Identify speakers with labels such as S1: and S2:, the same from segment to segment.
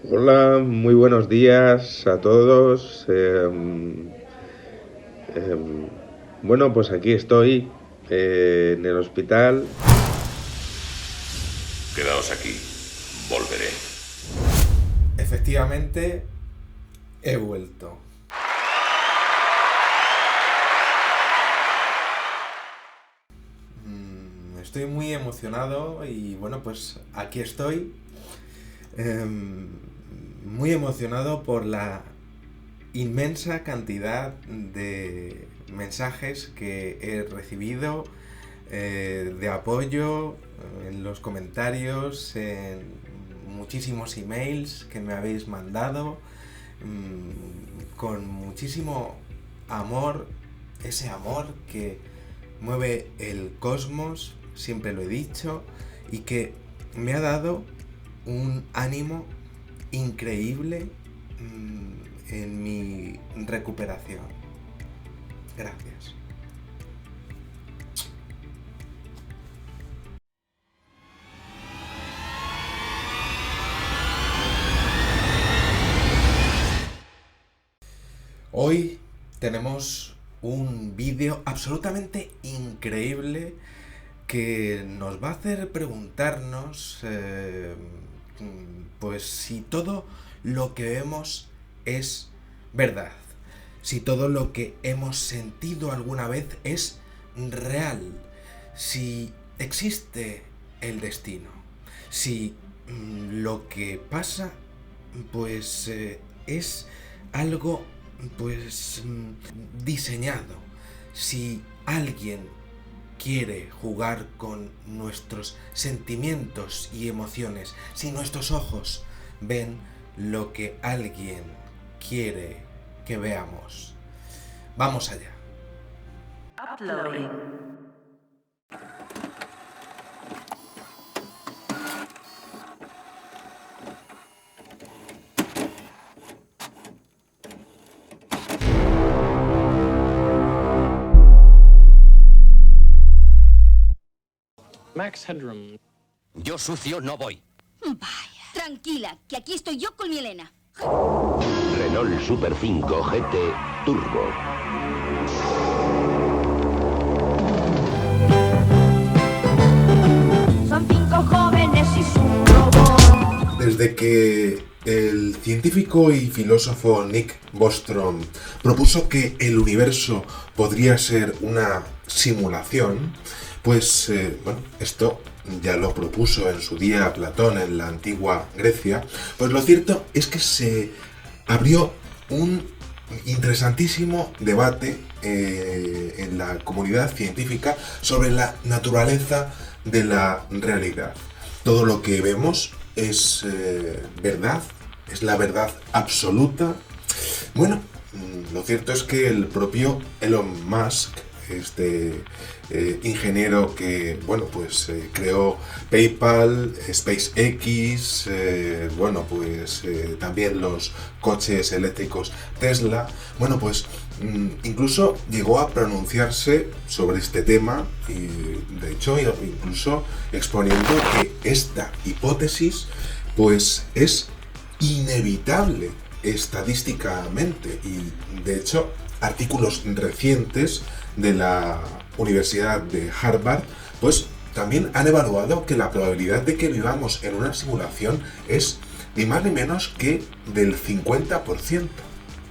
S1: Hola, muy buenos días a todos. Bueno, pues aquí estoy en el hospital.
S2: Quedaos aquí. Volveré.
S3: Efectivamente, he vuelto. Estoy muy emocionado y bueno, pues aquí estoy. Muy emocionado por la inmensa cantidad de mensajes que he recibido, de apoyo, en los comentarios, en muchísimos emails que me habéis mandado, con muchísimo amor, ese amor que mueve el cosmos, siempre lo he dicho, y que me ha dado un ánimo increíble en mi recuperación. Gracias. Hoy tenemos un vídeo absolutamente increíble que nos va a hacer preguntarnos pues si todo lo que vemos es verdad, si todo lo que hemos sentido alguna vez es real, si existe el destino, si lo que pasa pues es algo pues diseñado, si alguien quiere jugar con nuestros sentimientos y emociones, si nuestros ojos ven lo que alguien quiere que veamos. Vamos allá.
S4: Uploading.
S5: Max Headroom.
S6: Yo sucio no voy.
S7: Vaya, tranquila, que aquí estoy yo con mi Elena.
S6: Renault Super 5 GT Turbo.
S7: Son 5 jóvenes y su robot.
S3: Desde que el científico y filósofo Nick Bostrom propuso que el universo podría ser una simulación, pues bueno, esto ya lo propuso en su día Platón en la antigua Grecia, pues lo cierto es que se abrió un interesantísimo debate en la comunidad científica sobre la naturaleza de la realidad. Todo lo que vemos es verdad, es la verdad absoluta. Bueno, lo cierto es que el propio Elon Musk, este ingeniero que, bueno, pues creó PayPal, SpaceX, bueno, pues también los coches eléctricos Tesla, bueno, pues incluso llegó a pronunciarse sobre este tema y de hecho incluso exponiendo que esta hipótesis pues es inevitable estadísticamente y de hecho artículos recientes de la Universidad de Harvard pues también han evaluado que la probabilidad de que vivamos en una simulación es ni más ni menos que del 50%.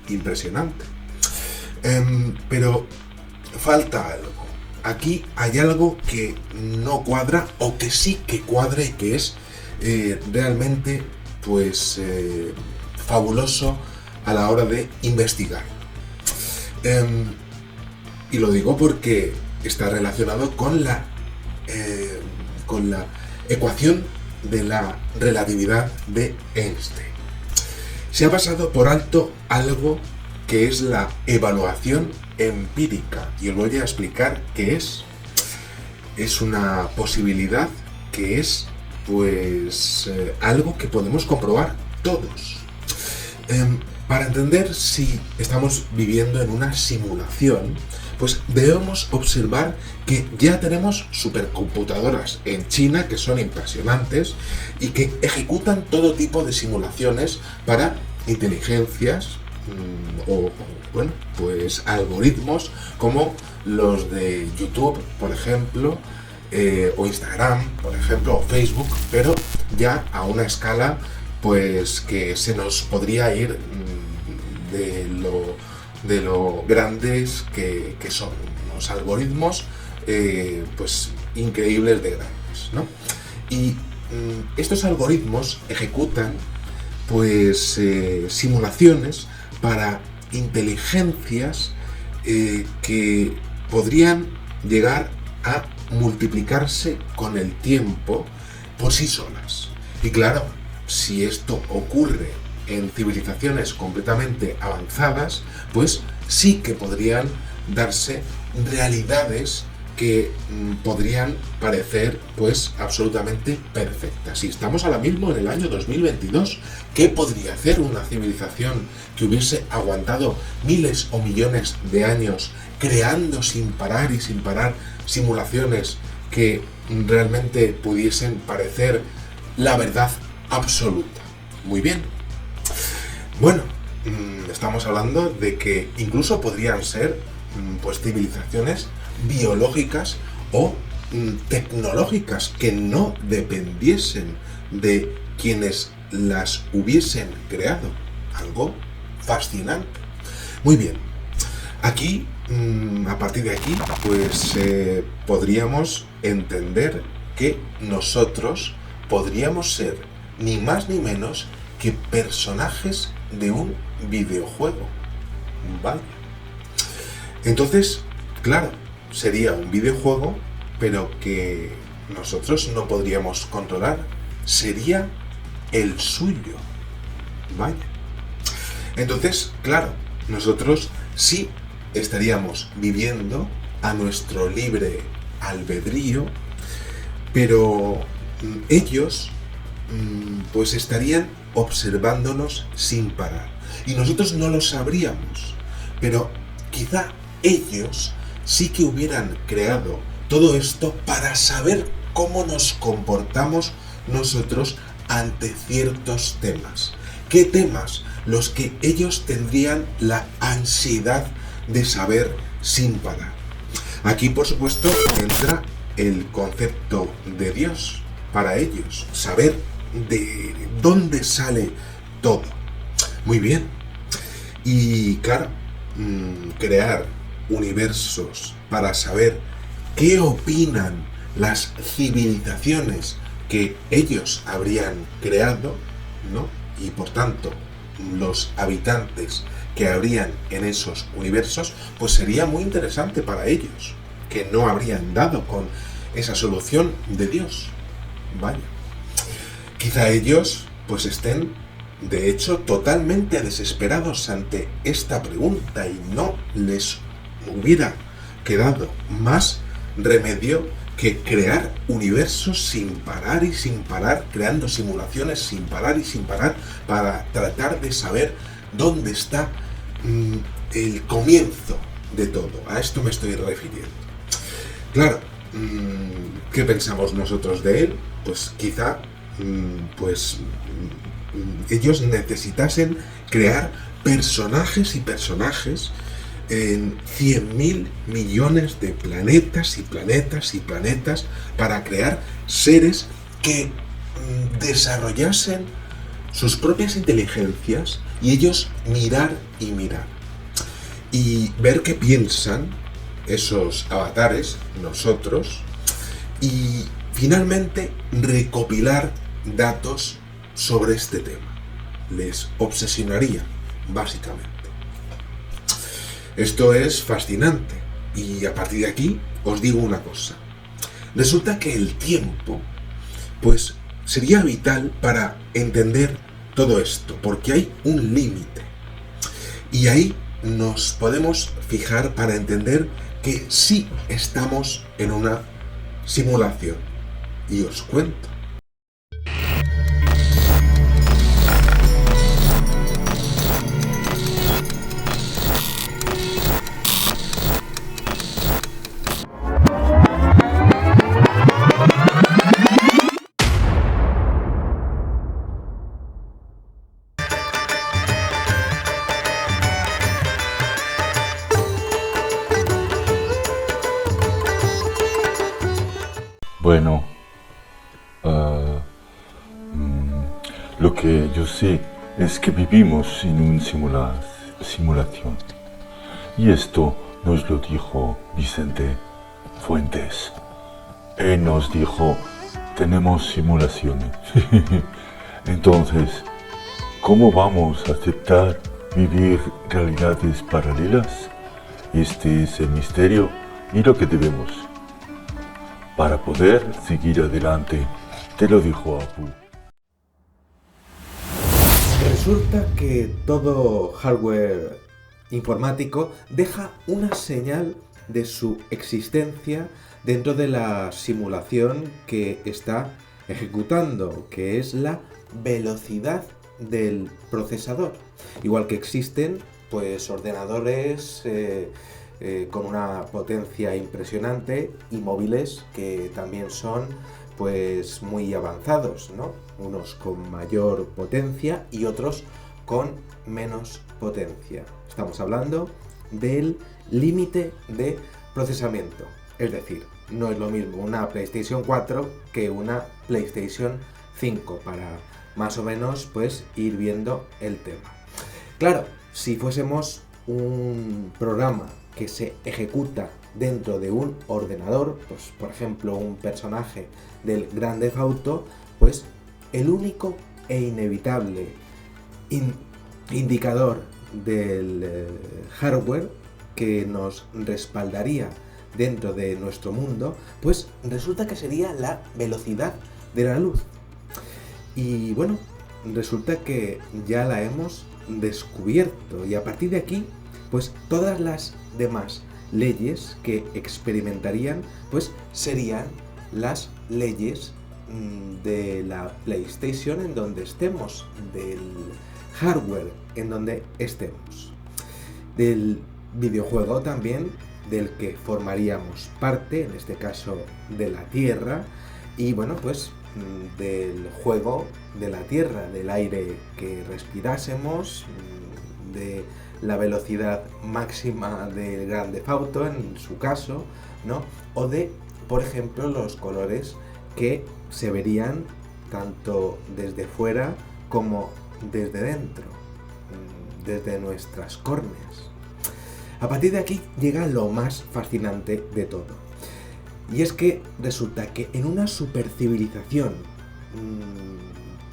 S3: Impresionante. Pero falta algo. Aquí hay algo que no cuadra o que sí que cuadra y que es realmente pues fabuloso a la hora de investigar. Y lo digo porque está relacionado con la ecuación de la relatividad de Einstein. Se ha pasado por alto algo que es la evaluación empírica y os voy a explicar qué es. Es una posibilidad que es pues algo que podemos comprobar todos. Para entender si estamos viviendo en una simulación, pues debemos observar que ya tenemos supercomputadoras en China que son impresionantes y que ejecutan todo tipo de simulaciones para inteligencias o, bueno, pues algoritmos como los de YouTube, por ejemplo, o Instagram, por ejemplo, o Facebook, pero ya a una escala pues que se nos podría ir de lo grandes que son los algoritmos, pues increíbles de grandes, ¿no? Y estos algoritmos ejecutan pues simulaciones para inteligencias que podrían llegar a multiplicarse con el tiempo por sí solas. Y claro, si esto ocurre en civilizaciones completamente avanzadas, pues sí que podrían darse realidades que podrían parecer pues absolutamente perfectas. Si estamos ahora mismo en el año 2022, ¿qué podría hacer una civilización que hubiese aguantado miles o millones de años creando sin parar y sin parar simulaciones que realmente pudiesen parecer la verdad absoluta? Muy bien. Bueno, estamos hablando de que incluso podrían ser pues civilizaciones biológicas o tecnológicas que no dependiesen de quienes las hubiesen creado. Algo fascinante. Muy bien. Aquí, a partir de aquí, pues podríamos entender que nosotros podríamos ser ni más ni menos que personajes de un videojuego. ¿Vale? Entonces, claro, sería un videojuego, pero que nosotros no podríamos controlar. Sería el suyo. Vaya. Entonces, claro, nosotros sí estaríamos viviendo a nuestro libre albedrío, pero ellos pues estarían observándonos sin parar. Y nosotros no lo sabríamos, pero quizá ellos sí que hubieran creado todo esto para saber cómo nos comportamos nosotros ante ciertos temas. ¿Qué temas? Los que ellos tendrían la ansiedad de saber sin parar. Aquí, por supuesto, entra el concepto de Dios para ellos, saber de dónde sale todo. Muy bien. Y claro, crear universos para saber qué opinan las civilizaciones que ellos habrían creado, ¿no? Y por tanto, los habitantes que habrían en esos universos, pues sería muy interesante para ellos, que no habrían dado con esa solución de Dios. Vaya. Quizá ellos pues estén, de hecho, totalmente desesperados ante esta pregunta y no les hubiera quedado más remedio que crear universos sin parar y sin parar, creando simulaciones sin parar y sin parar para tratar de saber dónde está el comienzo de todo. A esto me estoy refiriendo. Claro, ¿qué pensamos nosotros de él? Pues quizá ellos necesitasen crear personajes y personajes en 100.000 millones de planetas y planetas y planetas para crear seres que desarrollasen sus propias inteligencias y ellos mirar y mirar y ver qué piensan esos avatares, nosotros, y finalmente recopilar datos sobre este tema. Les obsesionaría, básicamente. Esto es fascinante y a partir de aquí os digo una cosa. Resulta que el tiempo, pues, sería vital para entender todo esto, porque hay un límite. Y ahí nos podemos fijar para entender que sí estamos en una simulación. Y os cuento.
S8: Bueno, lo que yo sé es que vivimos en una simulación. Y esto nos lo dijo Vicente Fuentes. Él nos dijo, tenemos simulaciones. Entonces, ¿cómo vamos a aceptar vivir realidades paralelas? Este es el misterio y lo que debemos. Para poder seguir adelante, te lo dijo Apu.
S9: Resulta que todo hardware informático deja una señal de su existencia dentro de la simulación que está ejecutando, que es la velocidad del procesador. Igual que existen pues ordenadores con una potencia impresionante y móviles que también son pues muy avanzados, ¿no? Unos con mayor potencia y otros con menos potencia. Estamos hablando del límite de procesamiento. Es decir, no es lo mismo una PlayStation 4 que una PlayStation 5, para más o menos pues ir viendo el tema. Claro, si fuésemos un programa que se ejecuta dentro de un ordenador, pues por ejemplo un personaje del Grand Theft Auto, pues el único e inevitable indicador del hardware que nos respaldaría dentro de nuestro mundo, pues resulta que sería la velocidad de la luz. Y bueno, resulta que ya la hemos descubierto y a partir de aquí, pues todas las demás leyes que experimentarían, pues serían las leyes de la PlayStation en donde estemos, del hardware en donde estemos, del videojuego también del que formaríamos parte, en este caso de la Tierra, y bueno, pues del juego de la Tierra, del aire que respirásemos, de la velocidad máxima del Grand Theft Auto en su caso, ¿no? O de, por ejemplo, los colores que se verían tanto desde fuera como desde dentro, desde nuestras córneas. A partir de aquí llega lo más fascinante de todo. Y es que resulta que en una supercivilización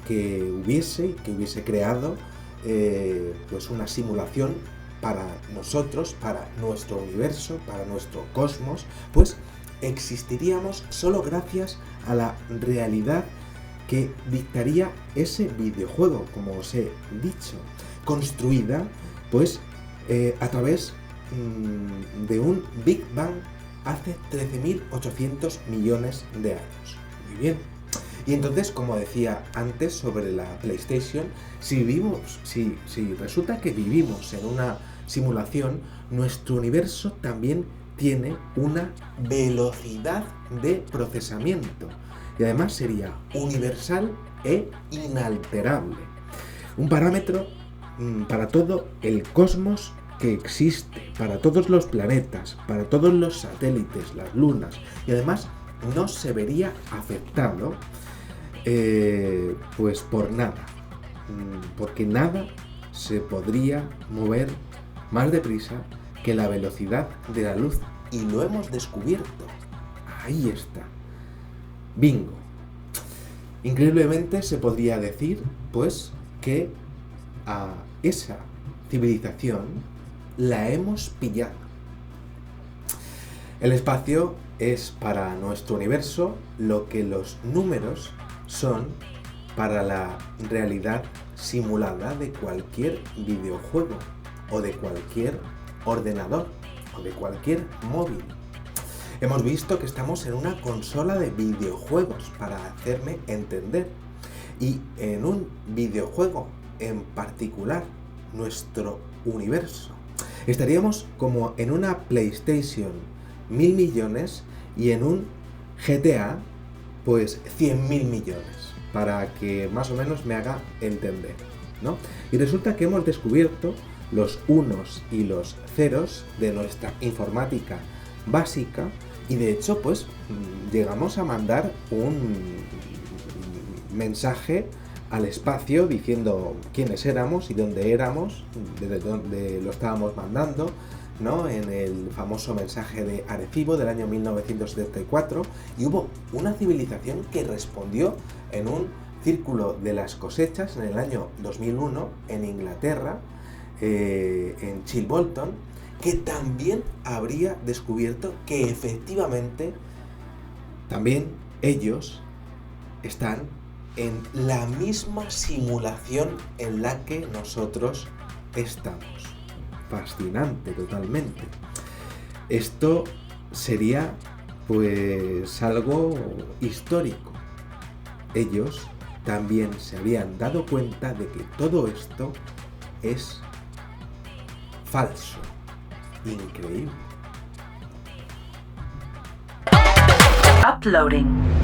S9: que hubiese creado pues una simulación para nosotros, para nuestro universo, para nuestro cosmos, pues existiríamos solo gracias a la realidad que dictaría ese videojuego, como os he dicho, construida pues a través de un Big Bang hace 13.800 millones de años. Muy bien. Y entonces, como decía antes sobre la PlayStation, si resulta que vivimos en una simulación, nuestro universo también tiene una velocidad de procesamiento. Y además sería universal e inalterable. Un parámetro para todo el cosmos que existe, para todos los planetas, para todos los satélites, las lunas, y además no se vería afectado pues por nada, porque nada se podría mover más deprisa que la velocidad de la luz, y lo hemos descubierto. Ahí está. Bingo. Increíblemente se podría decir pues que a esa civilización la hemos pillado. El espacio es para nuestro universo lo que los números son para la realidad simulada de cualquier videojuego o de cualquier ordenador o de cualquier móvil. Hemos visto que estamos en una consola de videojuegos, para hacerme entender, y en un videojuego en particular, nuestro universo. Estaríamos como en una PlayStation 1.000 millones y en un GTA pues 100.000 millones, para que más o menos me haga entender, ¿no? Y resulta que hemos descubierto los unos y los ceros de nuestra informática básica Y de hecho, pues llegamos a mandar un mensaje al espacio diciendo quiénes éramos y dónde éramos, desde dónde lo estábamos mandando, ¿no? En el famoso mensaje de Arecibo del año 1974, y hubo una civilización que respondió en un círculo de las cosechas en el año 2001 en Inglaterra, en Chilbolton, que también habría descubierto que efectivamente también ellos están en la misma simulación en la que nosotros estamos. Fascinante totalmente. Esto sería pues algo histórico. Ellos también se habían dado cuenta de que todo esto es falso. Increíble.
S4: Uploading.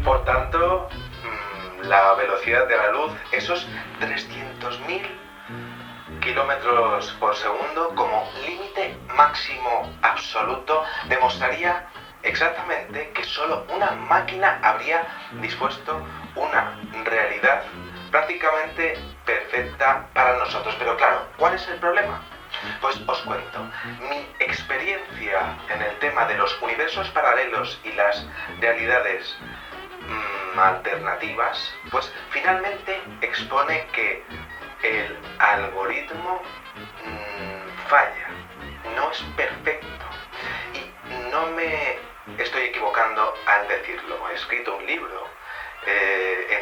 S9: Por tanto, la velocidad de la luz, esos 300.000 kilómetros por segundo como límite máximo absoluto, demostraría exactamente que solo una máquina habría dispuesto una realidad prácticamente perfecta para nosotros. Pero claro, ¿cuál es el problema? Pues os cuento, mi experiencia en el tema de los universos paralelos y las realidades alternativas, pues finalmente expone que el algoritmo falla, no es perfecto, y no me estoy equivocando al decirlo. He escrito un libro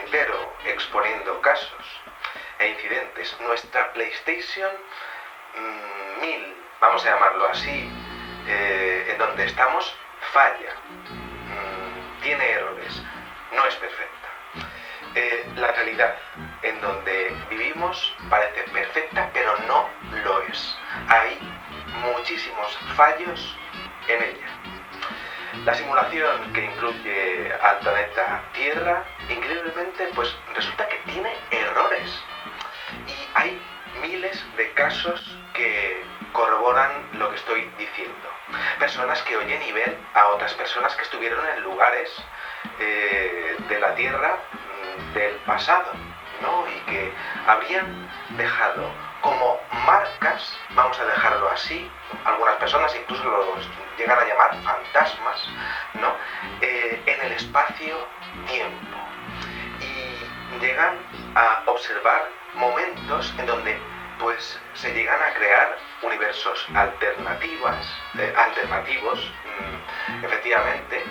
S9: entero exponiendo casos e incidentes. Nuestra PlayStation 1000, vamos a llamarlo así, en donde estamos, falla, tiene errores, no es perfecta. La realidad en donde vivimos parece perfecta, pero no lo es. Hay muchísimos fallos en ella. La simulación que incluye al planeta Tierra, increíblemente, pues resulta que tiene errores. Y hay miles de casos que corroboran lo que estoy diciendo. Personas que oyen y ven a otras personas que estuvieron en lugares de la Tierra del pasado, ¿no? Y que habrían dejado como marcas, vamos a dejarlo así, algunas personas incluso los llegan a llamar fantasmas, ¿no? En el espacio-tiempo. Y llegan a observar momentos en donde pues se llegan a crear universos alternativos, efectivamente,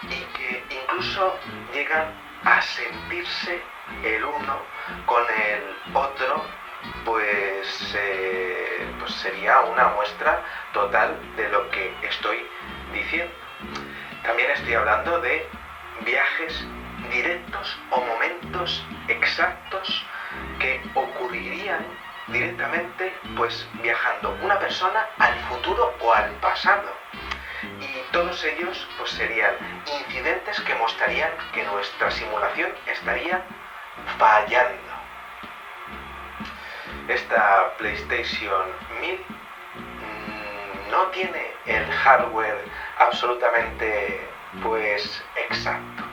S9: y que incluso llegan a sentirse el uno con el otro, pues sería una muestra total de lo que estoy diciendo. También estoy hablando de viajes directos o momentos exactos que ocurrirían directamente pues viajando una persona al futuro o al pasado, y todos ellos pues serían incidentes que mostrarían que nuestra simulación estaría fallando. Esta PlayStation 1000 no tiene el hardware absolutamente pues exacto.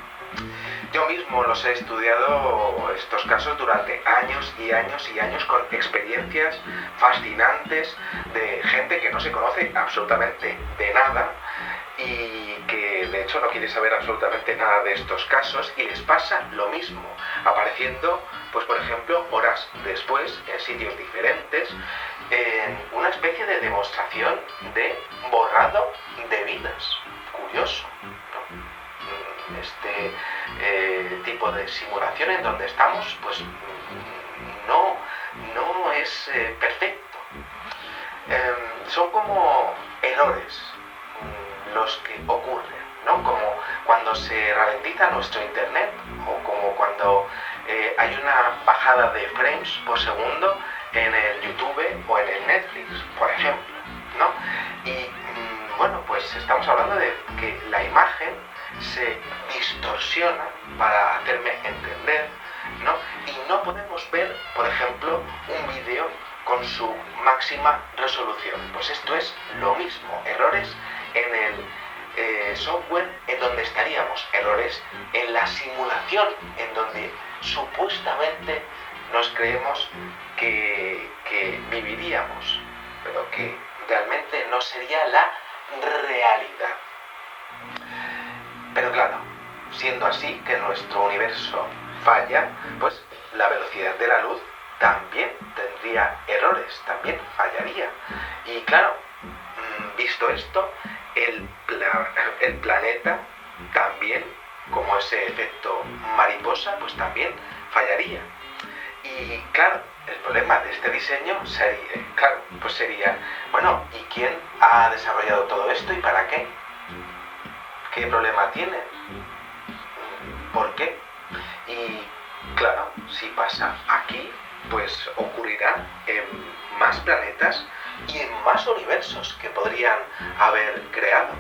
S9: Yo mismo los he estudiado, estos casos, durante años y años y años, con experiencias fascinantes de gente que no se conoce absolutamente de nada y que de hecho no quiere saber absolutamente nada de estos casos, y les pasa lo mismo, apareciendo, pues por ejemplo, horas después, en sitios diferentes, en una especie de demostración de borrado de vidas. Curioso, ¿no? Este tipo de simulación en donde estamos pues no es perfecto. Son como errores los que ocurren, ¿no? Como cuando se ralentiza nuestro internet o como cuando hay una bajada de frames por segundo en el YouTube o en el Netflix, por ejemplo, ¿no? Y bueno, pues estamos hablando de que la imagen se distorsiona, para hacerme entender, ¿no? Y no podemos ver, por ejemplo, un vídeo con su máxima resolución. Pues esto es lo mismo, errores en el software en donde estaríamos, errores en la simulación en donde supuestamente nos creemos que viviríamos, pero que realmente no sería la realidad. Pero claro, siendo así que nuestro universo falla, pues la velocidad de la luz también tendría errores, también fallaría. Y claro, visto esto, el planeta también, como ese efecto mariposa, pues también fallaría. Y claro, el problema de este diseño sería, bueno, ¿y quién ha desarrollado todo esto y para qué? ¿Qué problema tiene? ¿Por qué? Y claro, si pasa aquí, pues ocurrirá en más planetas y en más universos que podrían haber creado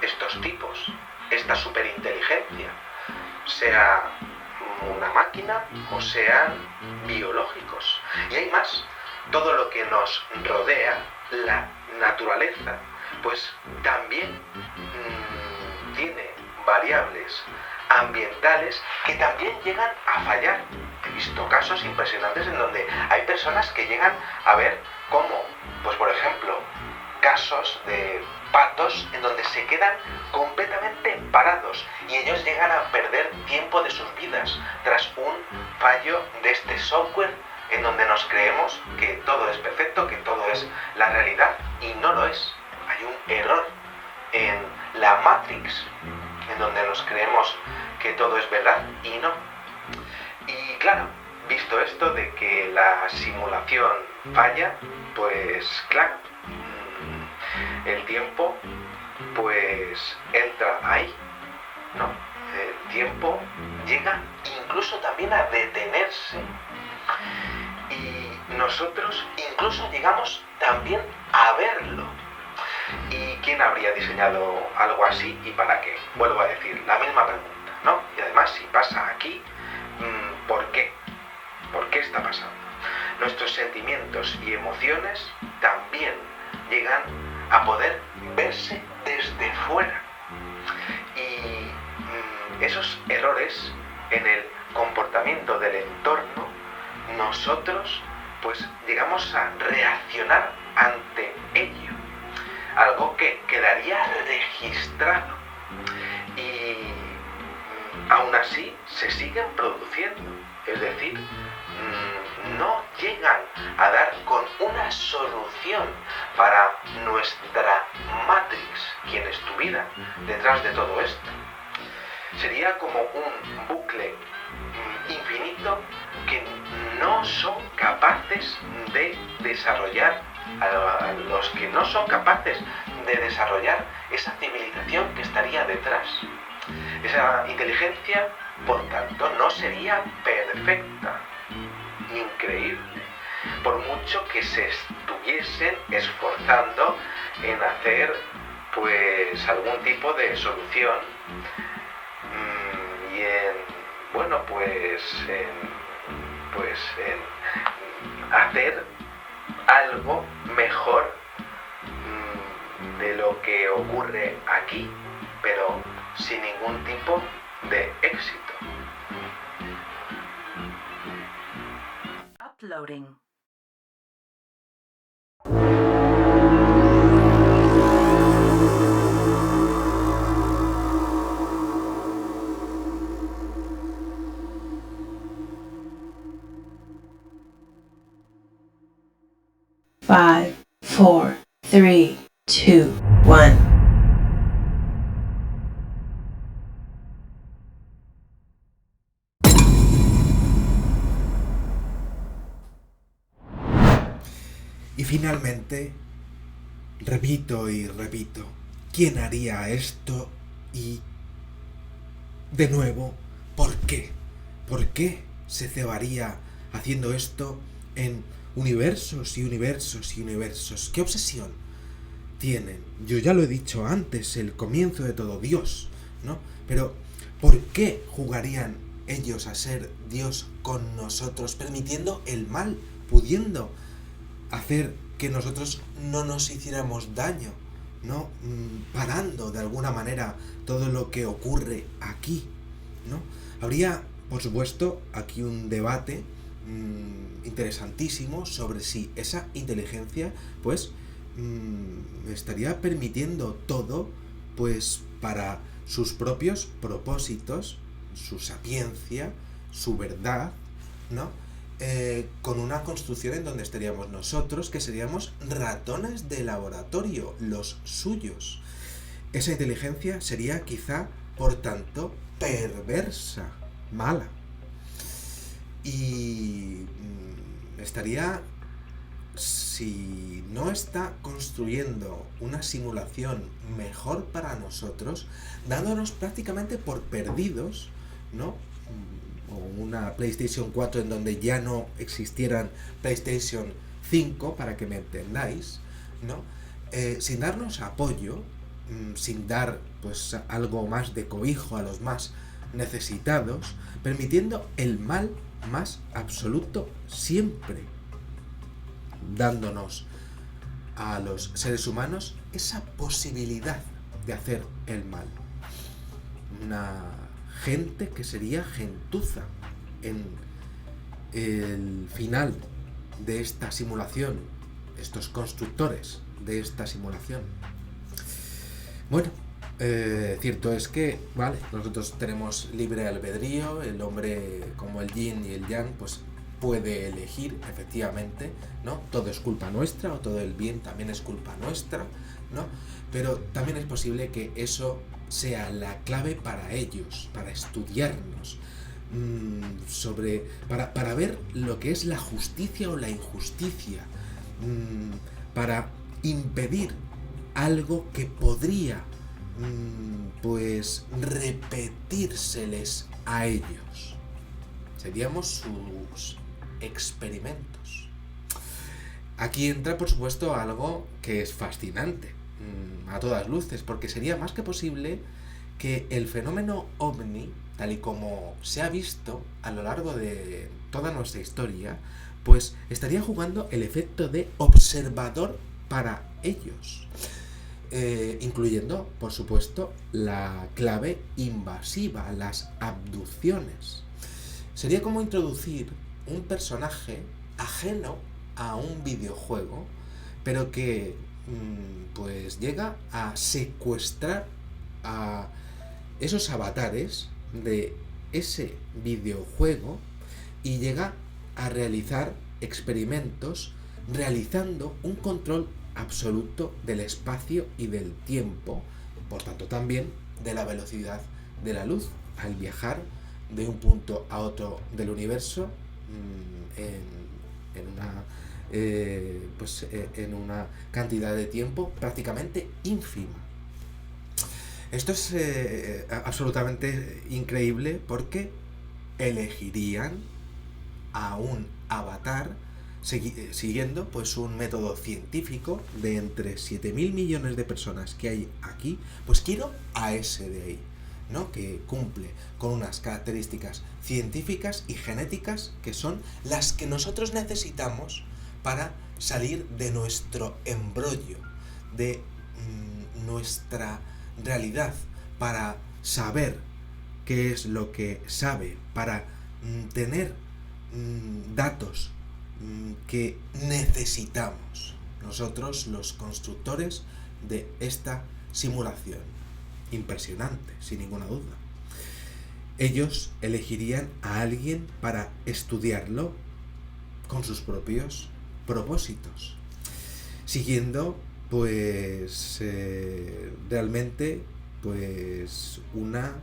S9: estos tipos, esta superinteligencia, sea una máquina o sean biológicos. Y hay más, todo lo que nos rodea, la naturaleza, pues también tiene variables ambientales que también llegan a fallar. He visto casos impresionantes en donde hay personas que llegan a ver cómo, pues por ejemplo, casos de patos en donde se quedan completamente parados y ellos llegan a perder tiempo de sus vidas tras un fallo de este software en donde nos creemos que todo es perfecto, que todo es la realidad, y no lo es. Hay un error en la Matrix en donde nos creemos que todo es verdad y no. Y claro, visto esto de que la simulación falla, pues claro, el tiempo pues entra ahí, ¿no? El tiempo llega incluso también a detenerse y nosotros incluso llegamos también a verlo. ¿Y quién habría diseñado algo así y para qué? Vuelvo a decir, la misma pregunta, ¿no? Y además, si pasa aquí, ¿por qué? ¿Por qué está pasando? Nuestros sentimientos y emociones también llegan a poder verse desde fuera. Y esos errores en el comportamiento del entorno, nosotros pues llegamos a reaccionar ante ello. Algo que quedaría registrado y aún así se siguen produciendo, es decir, no llegan a dar con una solución para nuestra Matrix, quien estuviera detrás de todo esto. Sería como un bucle infinito que no son capaces de desarrollar, a los que no son capaces de desarrollar esa civilización que estaría detrás. Esa inteligencia, por tanto, no sería perfecta, increíble, por mucho que se estuviesen esforzando en hacer pues algún tipo de solución y en hacer algo mejor de lo que ocurre aquí, pero sin ningún tipo de éxito.
S4: Uploading.
S10: Five, 4, 3, 2, 1.
S9: Y finalmente, repito y repito, ¿quién haría esto Y, de nuevo, ¿por qué? ¿Por qué se cebaría haciendo esto en universos y universos y universos? ¿Qué obsesión tienen? Yo ya lo he dicho antes, el comienzo de todo, Dios, ¿no? Pero, ¿por qué jugarían ellos a ser Dios con nosotros, permitiendo el mal, pudiendo hacer que nosotros no nos hiciéramos daño, ¿no? Parando de alguna manera todo lo que ocurre aquí, ¿no? Habría, por supuesto, aquí un debate interesantísimo sobre si esa inteligencia, pues, estaría permitiendo todo, pues, para sus propios propósitos, su sapiencia, su verdad, ¿no? Con una construcción en donde estaríamos nosotros, que seríamos ratones de laboratorio, los suyos. Esa inteligencia sería quizá, por tanto, perversa, mala. Y estaría, si no está construyendo una simulación mejor para nosotros, dándonos prácticamente por perdidos, ¿no? O una PlayStation 4 en donde ya no existieran PlayStation 5, para que me entendáis, ¿no? Sin darnos apoyo, sin dar, pues, algo más de cobijo a los más necesitados, permitiendo el mal más absoluto siempre, dándonos a los seres humanos esa posibilidad de hacer el mal. Una gente que sería gentuza en el final de esta simulación, estos constructores de esta simulación. Bueno, cierto es que, vale, nosotros tenemos libre albedrío, el hombre, como el yin y el yang, pues puede elegir, efectivamente, ¿no? Todo es culpa nuestra, o todo el bien también es culpa nuestra, ¿no? Pero también es posible que eso sea la clave para ellos, para estudiarnos, para ver lo que es la justicia o la injusticia, para impedir algo que podría, pues, repetírseles a ellos. Seríamos sus experimentos. Aquí entra, por supuesto, algo que es fascinante, a todas luces, porque sería más que posible que el fenómeno ovni, tal y como se ha visto a lo largo de toda nuestra historia, pues estaría jugando el efecto de observador para ellos, incluyendo, por supuesto, la clave invasiva, las abducciones. Sería como introducir un personaje ajeno a un videojuego, pero que pues llega a secuestrar a esos avatares de ese videojuego y llega a realizar experimentos realizando un control absoluto del espacio y del tiempo, por tanto también de la velocidad de la luz, al viajar de un punto a otro del universo en una cantidad de tiempo prácticamente ínfima. Esto es absolutamente increíble, porque elegirían a un avatar siguiendo, pues, un método científico de entre 7.000 millones de personas que hay aquí. Pues quiero a ese de ahí, ¿no? Que cumple con unas características científicas y genéticas que son las que nosotros necesitamos para salir de nuestro embrollo, de nuestra realidad, para saber qué es lo que sabe, para tener datos que necesitamos nosotros, los constructores de esta simulación. Impresionante, sin ninguna duda. Ellos elegirían a alguien para estudiarlo con sus propios propósitos, siguiendo, pues, realmente, pues, una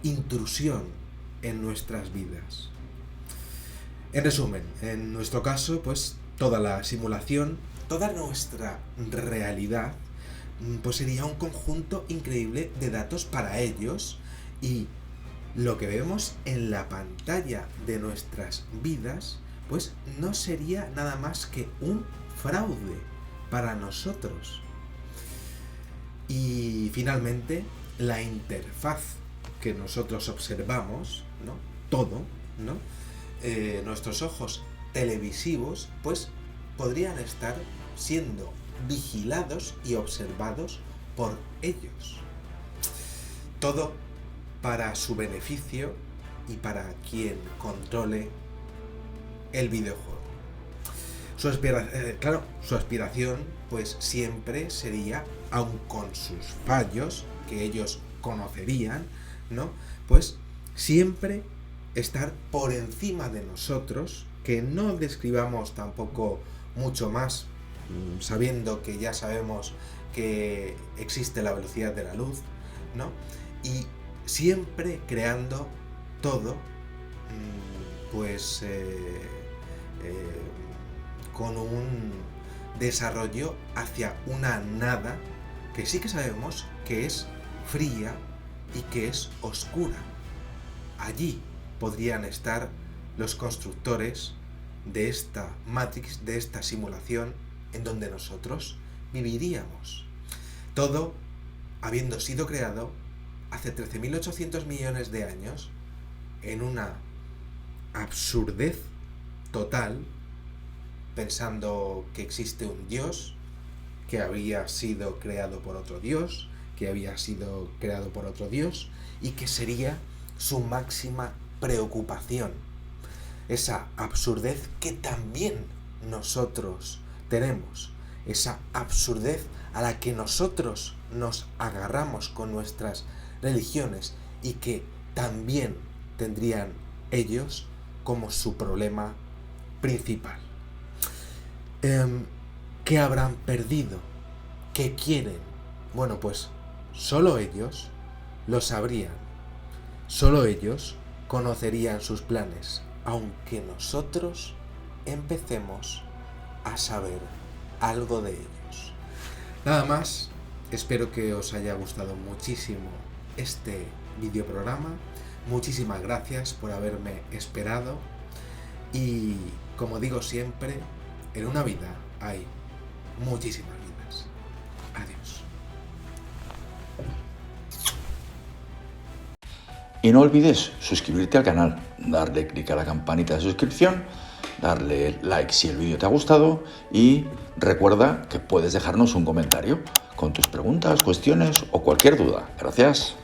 S9: intrusión en nuestras vidas. En resumen, en nuestro caso, pues, toda la simulación, toda nuestra realidad pues sería un conjunto increíble de datos para ellos, y lo que vemos en la pantalla de nuestras vidas pues no sería nada más que un fraude para nosotros. Y finalmente, la interfaz que nosotros observamos, ¿no? Todo, ¿no? Nuestros ojos televisivos pues podrían estar siendo vigilados y observados por ellos. Todo para su beneficio y para quien controle el videojuego. Su aspiración pues siempre sería, aun con sus fallos que ellos conocerían, ¿no? Pues siempre estar por encima de nosotros, que no describamos tampoco mucho más, sabiendo que ya sabemos que existe la velocidad de la luz, ¿no? Y siempre creando todo pues con un desarrollo hacia una nada que sí que sabemos que es fría y que es oscura. Allí podrían estar los constructores de esta Matrix, de esta simulación en donde nosotros viviríamos. Todo habiendo sido creado hace 13.800 millones de años en una absurdez total, pensando que existe un Dios que había sido creado por otro Dios, que había sido creado por otro Dios, y que sería su máxima preocupación. Esa absurdez que también nosotros tenemos, esa absurdez a la que nosotros nos agarramos con nuestras religiones y que también tendrían ellos como su problema principal. ¿Qué habrán perdido? ¿Qué quieren? Bueno, pues solo ellos lo sabrían. Solo ellos conocerían sus planes, aunque nosotros empecemos a saber algo de ellos. Nada más, espero que os haya gustado muchísimo este videoprograma. Muchísimas gracias por haberme esperado y, como digo siempre, en una vida hay muchísimas vidas. Adiós.
S11: Y no olvides suscribirte al canal, darle clic a la campanita de suscripción, darle like si el vídeo te ha gustado y recuerda que puedes dejarnos un comentario con tus preguntas, cuestiones o cualquier duda. Gracias.